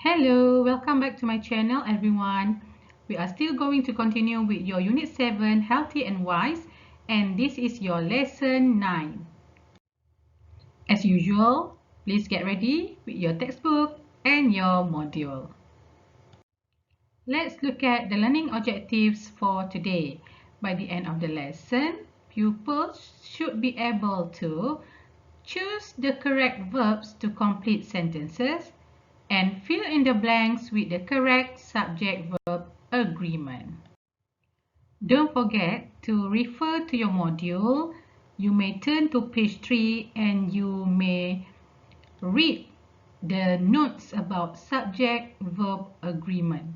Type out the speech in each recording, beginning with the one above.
Hello, welcome back to my channel everyone. We are still going to continue with your Unit 7 Healthy and Wise, and this is your Lesson 9. As usual, please get ready with your textbook and your module. Let's look at the learning objectives for today. By the end of the lesson, pupils should be able to choose the correct verbs to complete sentences and fill in the blanks with the correct subject-verb agreement. Don't forget to refer to your module. You may turn to page 3 and you may read the notes about subject-verb agreement.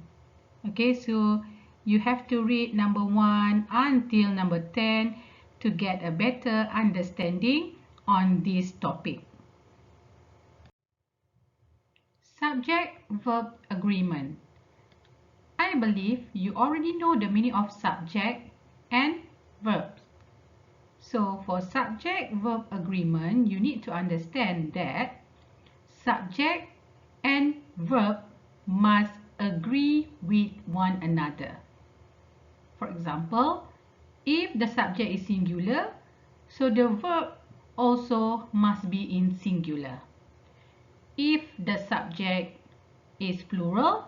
Okay, so you have to read number 1 until number 10 to get a better understanding on this topic. Subject-verb agreement. I believe you already know the meaning of subject and verbs. So for subject-verb agreement, you need to understand that subject and verb must agree with one another. For example, if the subject is singular, so the verb also must be in singular. If the subject is plural,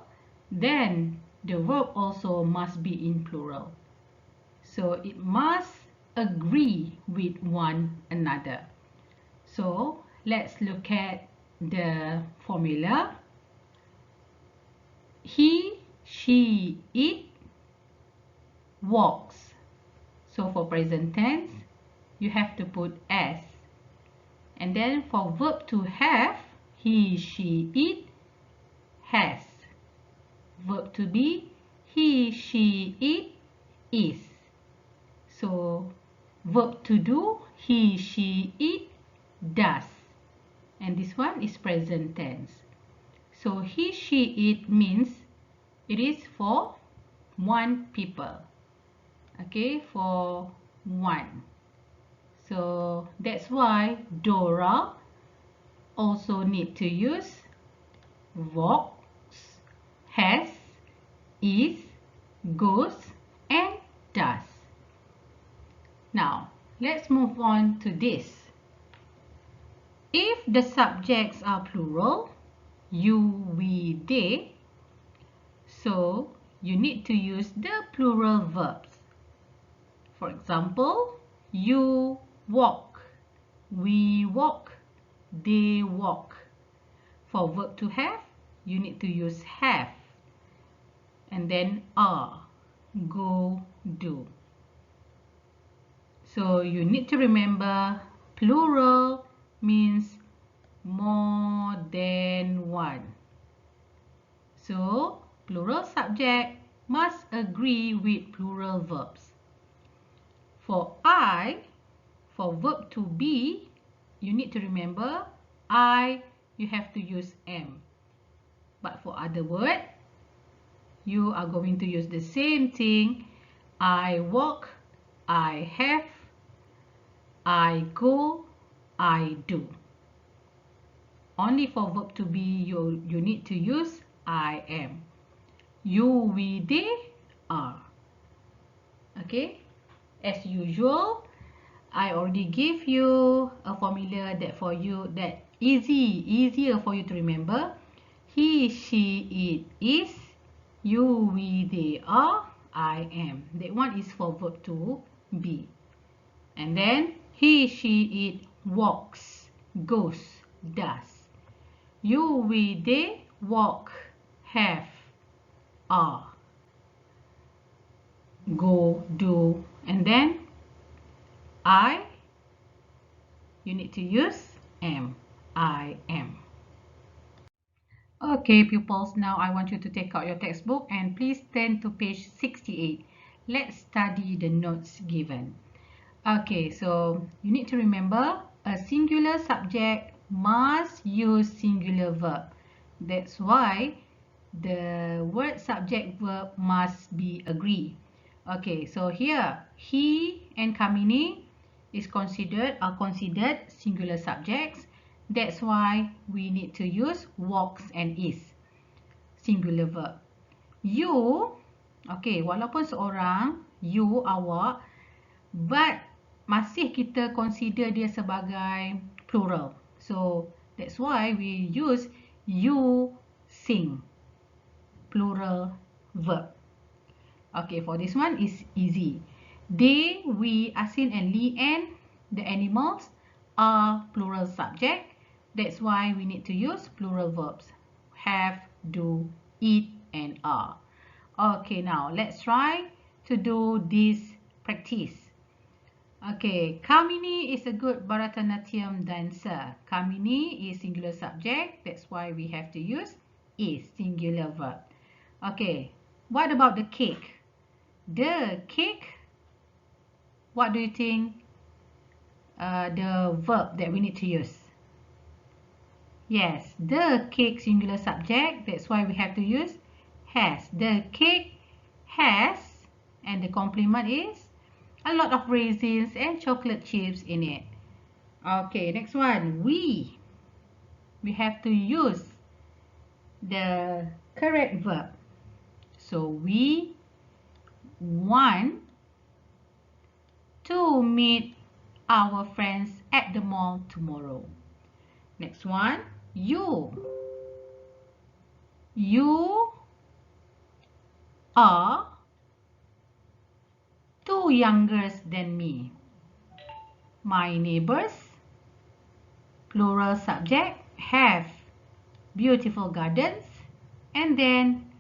then the verb also must be in plural. So it must agree with one another. So let's look at the formula. He, she, it walks. So for present tense, you have to put S. And then for verb to have, he, she, it has. Verb to be, he, she, it is. So verb to do, he, she, it does. And this one is present tense. So he, she, it means it is for one people. Okay, for one. So that's why Dora also need to use walks, has, is, goes, and does. Now, let's move on to this. If the subjects are plural, you, we, they, so you need to use the plural verbs. For example, you walk, we walk, they walk. For verb to have, you need to use have. And then are, go, do. So you need to remember plural means more than one. So plural subject must agree with plural verbs. For I, for verb to be, you need to remember I, you have to use am. But for other word, you are going to use the same thing. I walk, I have, I go, I do. Only for verb to be, you need to use I am. You, we, they are. Okay? As usual, I already gave you a formula that for you that easier for you to remember. He, she, it is. You, we, they are. I am. That one is for verb to be. And then he, she, it walks, goes, does. You, we, they walk, have, are, go, do, and then I, you need to use am. I am. Okay, pupils, now I want you to take out your textbook and please turn to page 68. Let's study the notes given. Okay, so you need to remember a singular subject must use singular verb. That's why the word subject verb must be agree. Okay, so here he and Kamini are considered singular subjects. That's why we need to use walks and is. singular verb. You, okay, walaupun seorang, you, awak, but masih kita consider dia sebagai plural. So that's why we use you sing, plural verb. Okay, for this one is easy. They, we, Asin and Li and the animals are plural subject. That's why we need to use plural verbs. Have, do, eat and are. Okay, now let's try to do this practice. Okay, Kamini is a good Bharatanatyam dancer. Kamini is singular subject. That's why we have to use is, singular verb. Okay, what about the cake? The cake, what do you think the verb that we need to use? Yes, the cake, singular subject. That's why we have to use has. The cake has, and the complement is a lot of raisins and chocolate chips in it. Okay, next one. We have to use the correct verb. So we want to meet our friends at the mall tomorrow. Next one. You are 2 younger than me. My neighbors, plural subject, have beautiful gardens. And then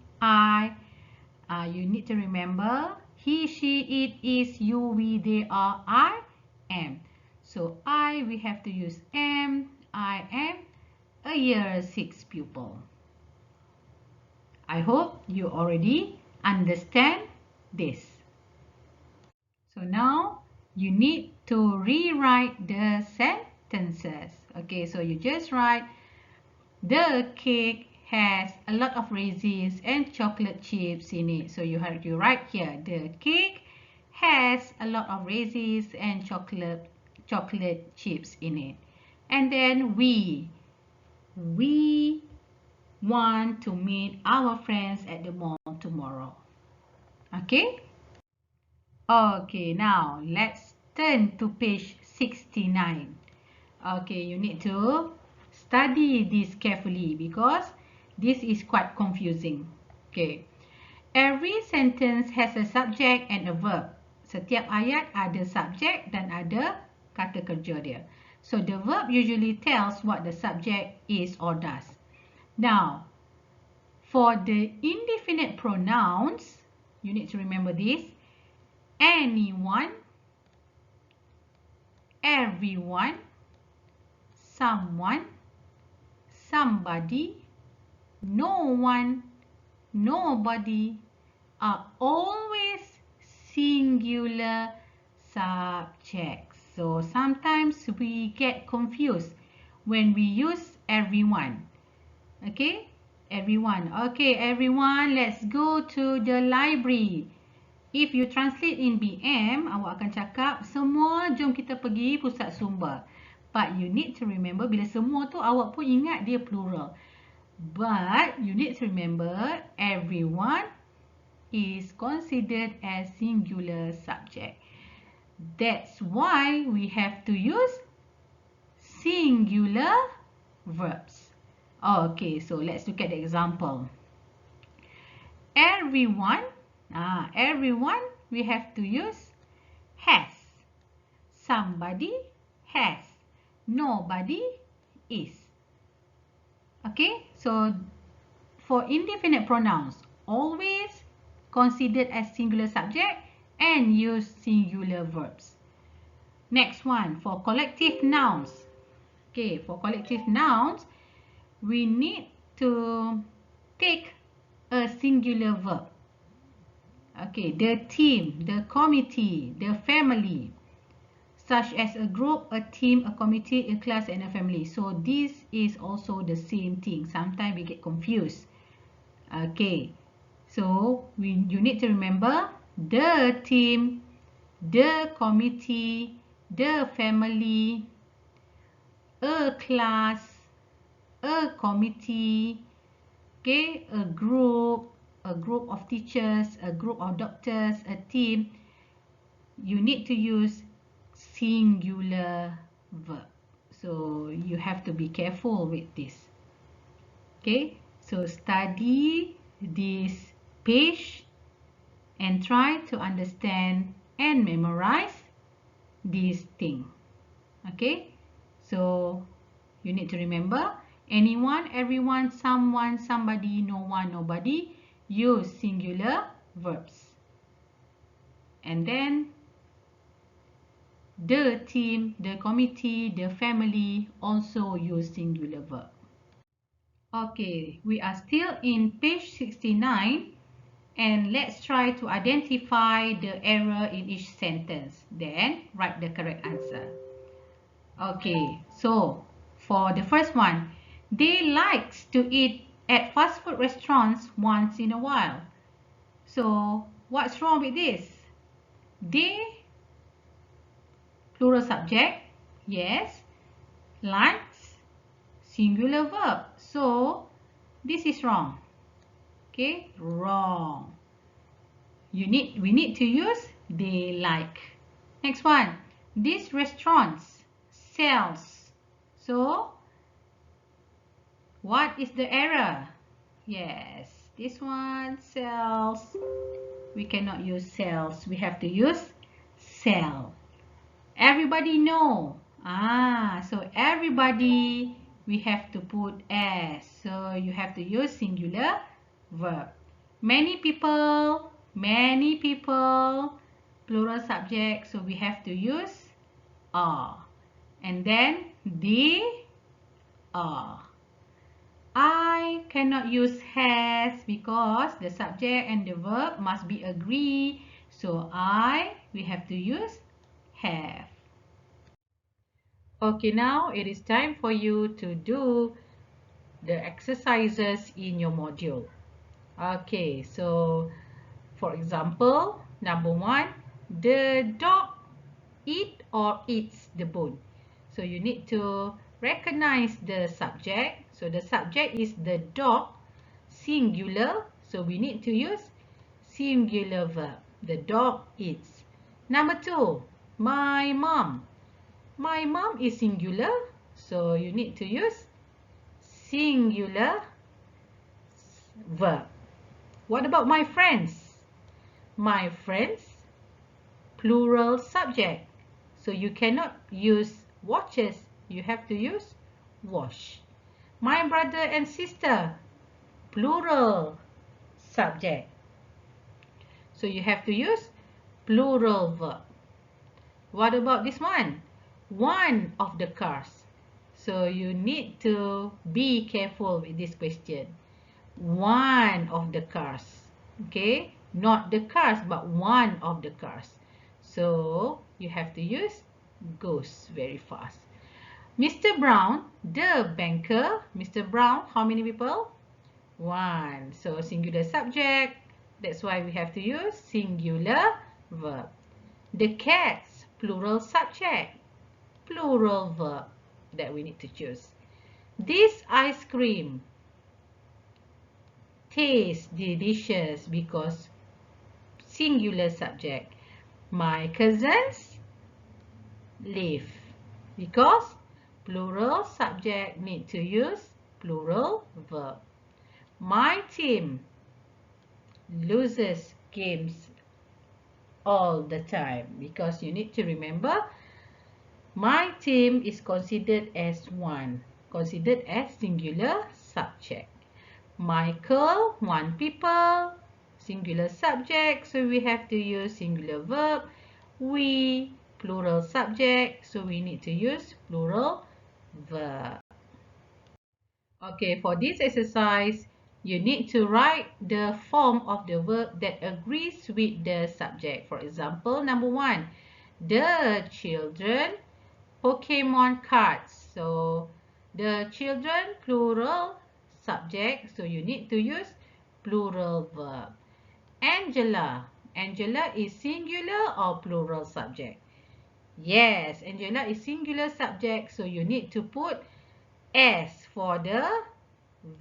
you need to remember he, she, it, is, you, we, they, are, I, am. So we have to use am. I am a year 6 pupil. I hope you already understand this. So now you need to rewrite the sentences. Okay, so you just write the cake has a lot of raisins and chocolate chips in it. So you have to write here, the cake has a lot of raisins and chocolate chips in it. And then we want to meet our friends at the mall tomorrow. Okay? Okay, now let's turn to page 69. Okay, you need to study this carefully because this is quite confusing. Okay. Every sentence has a subject and a verb. Setiap ayat ada subjek dan ada kata kerja dia. So the verb usually tells what the subject is or does. Now, for the indefinite pronouns, you need to remember this. Anyone, everyone, someone, somebody, no one, nobody are always singular subjects. So sometimes we get confused when we use everyone. Okay, everyone. Okay, everyone, let's go to the library. If you translate in BM, awak akan cakap, semua jom kita pergi pusat sumber. But you need to remember, bila semua tu awak pun ingat dia plural. But you need to remember, everyone is considered as singular subject. That's why we have to use singular verbs. Okay, so let's look at the example. Everyone, we have to use has. Somebody has. Nobody is. Okay, so for indefinite pronouns, always considered as singular subject and use singular verbs. Next one, for collective nouns. Okay, for collective nouns, we need to take a singular verb. Okay, the team, the committee, the family, such as a group, a team, a committee, a class, and a family. So this is also the same thing. Sometimes we get confused. Okay, so you need to remember the team, the committee, the family, a class, a committee, Okay, a group of teachers, a group of doctors, a team, you need to use singular verb. So you have to be careful with this. Okay, so study this page and try to understand and memorize this thing. Okay, so you need to remember anyone, everyone, someone, somebody, no one, nobody. Use singular verbs. And then the team, the committee, the family also use singular verb. Okay, we are still in page 69 and let's try to identify the error in each sentence. Then write the correct answer. Okay, so for the first one, they likes to eat at fast food restaurants once in a while. So what's wrong with this? They, plural subject, yes. Likes, singular verb. So this is wrong. Okay, wrong. We need to use they like. Next one, these restaurants sells. So what is the error? Yes, this one sells. We cannot use sells. We have to use sell. Everybody know. So everybody we have to put s. So you have to use singular verb. Many people, plural subject. So we have to use are. And then they are. I cannot use has because the subject and the verb must be agree. So we have to use have. Okay, now it is time for you to do the exercises in your module. Okay, so for example, number 1, the dog eat or eats the bone. So you need to recognize the subject. So the subject is the dog, singular. So we need to use singular verb. The dog eats. Number 2, my mom. My mom is singular. So you need to use singular verb. What about my friends? My friends, plural subject. So you cannot use watches. You have to use wash. My brother and sister, plural subject. So you have to use plural verb. What about this one? One of the cars. So you need to be careful with this question. One of the cars. Okay? Not the cars, but one of the cars. So you have to use goes very fast. Mr. Brown, the banker. Mr. Brown, how many people? One. So singular subject. That's why we have to use singular verb. The cats, plural subject. Plural verb that we need to choose. This ice cream tastes delicious because singular subject. My cousins live because plural subject need to use plural verb. My team loses games all the time because you need to remember my team is considered as one, considered as singular subject. Michael, one people, singular subject, so we have to use singular verb. We, plural subject, so we need to use plural verb. Okay, for this exercise, you need to write the form of the verb that agrees with the subject. For example, number 1, the children Pokemon cards. So the children, plural subject, so you need to use plural verb. Angela. Angela is singular or plural subject? Yes, Angela is singular subject, so you need to put S for the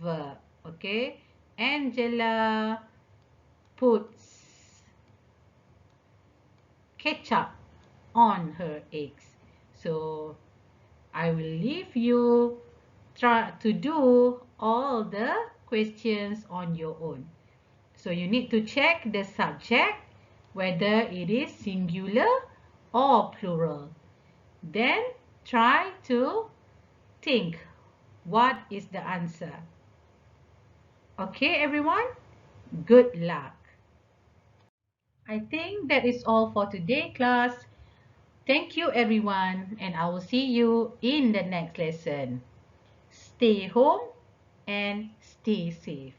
verb. Okay. Angela puts ketchup on her eggs. So I will leave you try to do all the questions on your own. So you need to check the subject, whether it is singular or plural. Then try to think what is the answer. Okay, everyone? Good luck. I think that is all for today, class. Thank you, everyone, and I will see you in the next lesson. Stay home and stay safe.